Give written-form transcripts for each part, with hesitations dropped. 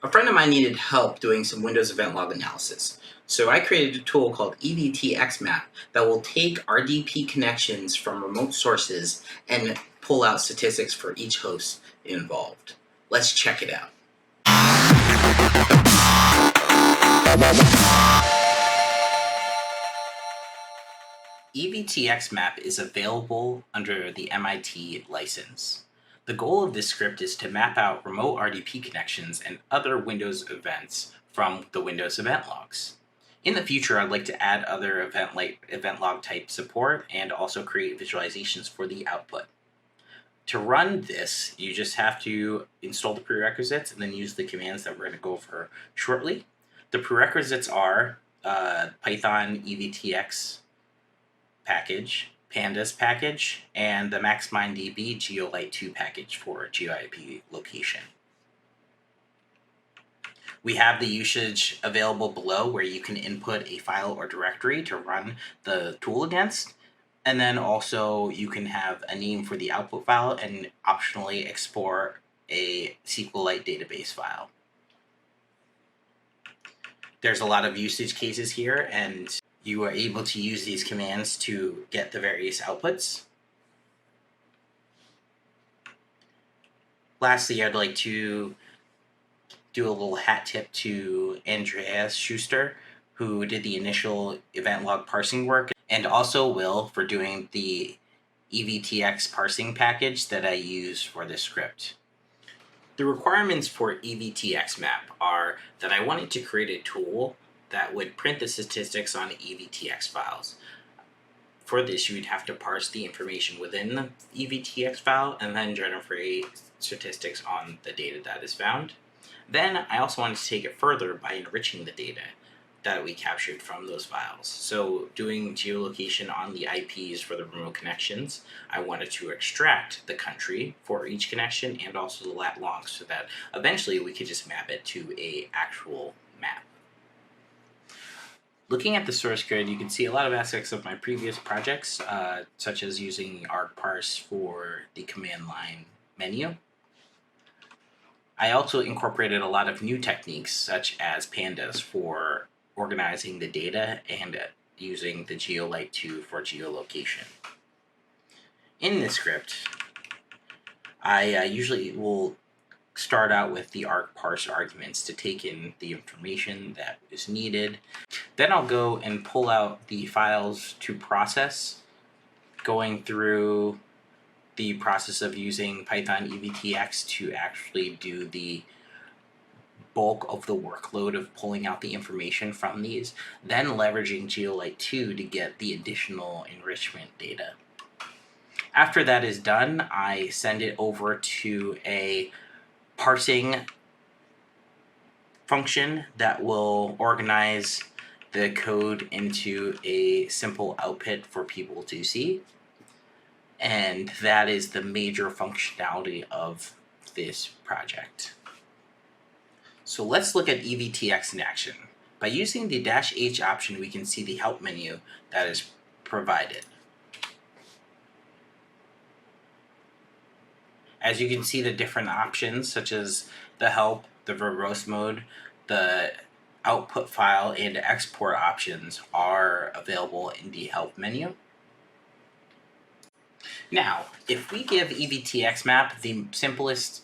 A friend of mine needed help doing some Windows event log analysis. So I created a tool called Evtx map that will take RDP connections from remote sources and pull out statistics for each host involved. Let's check it out. Evtx map is available under the MIT license. The goal of this script is to map out remote RDP connections and other Windows events from the Windows event logs. In the future, I'd like to add other event log type support and also create visualizations for the output. To run this, you just have to install the prerequisites and then use the commands that we're going to go over shortly. The prerequisites are Python Evtx package, pandas package, and the MaxMindDB GeoLite2 package for GeoIP location. We have the usage available below where you can input a file or directory to run the tool against. And then also you can have a name for the output file and optionally export a SQLite database file. There's a lot of usage cases here, and you are able to use these commands to get the various outputs. Lastly, I'd like to do a little hat tip to Andreas Schuster, who did the initial event log parsing work, and also Will for doing the Evtx parsing package that I use for this script. The requirements for Evtx map are that I wanted to create a tool that would print the statistics on Evtx files. For this, you would have to parse the information within the Evtx file and then generate statistics on the data that is found. Then I also wanted to take it further by enriching the data that we captured from those files. So doing geolocation on the IPs for the remote connections, I wanted to extract the country for each connection and also the lat long so that eventually we could just map it to an actual map. Looking at the source code, you can see a lot of aspects of my previous projects, such as using argparse for the command line menu. I also incorporated a lot of new techniques, such as pandas for organizing the data and using the GeoLite2 for geolocation. In this script, I usually will start out with the argparse arguments to take in the information that is needed. Then I'll go and pull out the files to process, going through the process of using Python Evtx to actually do the bulk of the workload of pulling out the information from these, then leveraging GeoLite2 to get the additional enrichment data. After that is done, I send it over to a parsing function that will organize the code into a simple output for people to see. And that is the major functionality of this project. So let's look at Evtx in action. By using the -H option, we can see the help menu that is provided. As you can see, the different options such as the help, the verbose mode, the output file, and export options are available in the help menu. Now, if we give Evtx map the simplest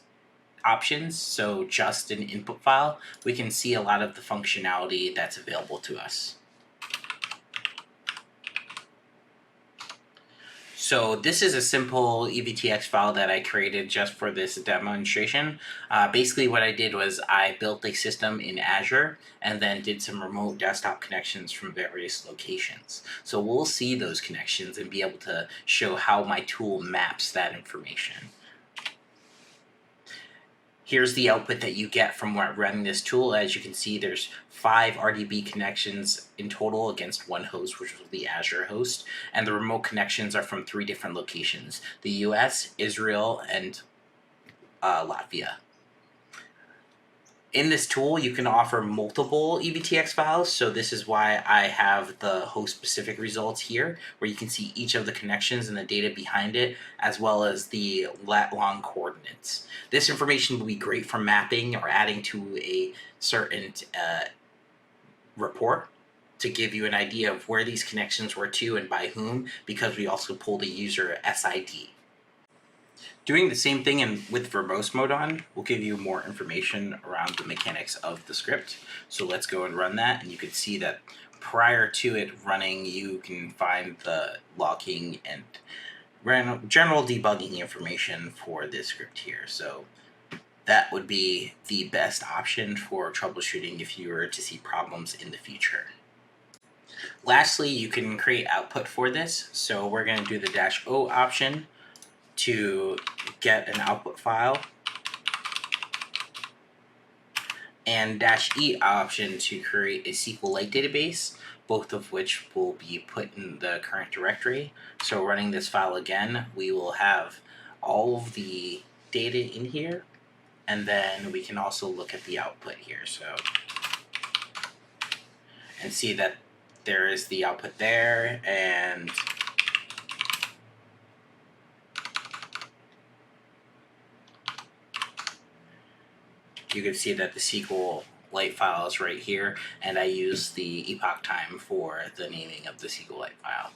options, so just an input file, we can see a lot of the functionality that's available to us. So this is a simple Evtx file that I created just for this demonstration. Basically what I did was I built a system in Azure and then did some remote desktop connections from various locations. So we'll see those connections and be able to show how my tool maps that information. Here's the output that you get from running this tool. As you can see, there's 5 RDP connections in total against one host, which was the Azure host. And the remote connections are from 3 different locations: the US, Israel, and Latvia. In this tool, you can offer multiple Evtx files, so this is why I have the host-specific results here, where you can see each of the connections and the data behind it, as well as the lat-long coordinates. This information will be great for mapping or adding to a certain report to give you an idea of where these connections were to and by whom, because we also pulled a user SID. Doing the same thing with verbose mode on will give you more information around the mechanics of the script. So let's go and run that, and you can see that prior to it running, you can find the logging and general debugging information for this script here. So that would be the best option for troubleshooting if you were to see problems in the future. Lastly, you can create output for this. So we're going to do the -O option to get an output file, and -E option to create a SQLite database, both of which will be put in the current directory. So running this file again, we will have all of the data in here, and then we can also look at the output here. So, and see that there is the output there, and you can see that the SQLite file is right here, and I use the epoch time for the naming of the SQLite file.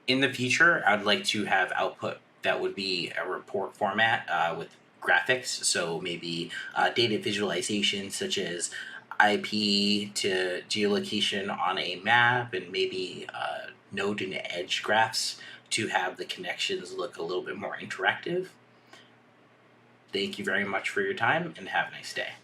In the future, I'd like to have output that would be a report format with graphics, so maybe data visualization such as IP to geolocation on a map, and maybe node and edge graphs to have the connections look a little bit more interactive. Thank you very much for your time, and have a nice day.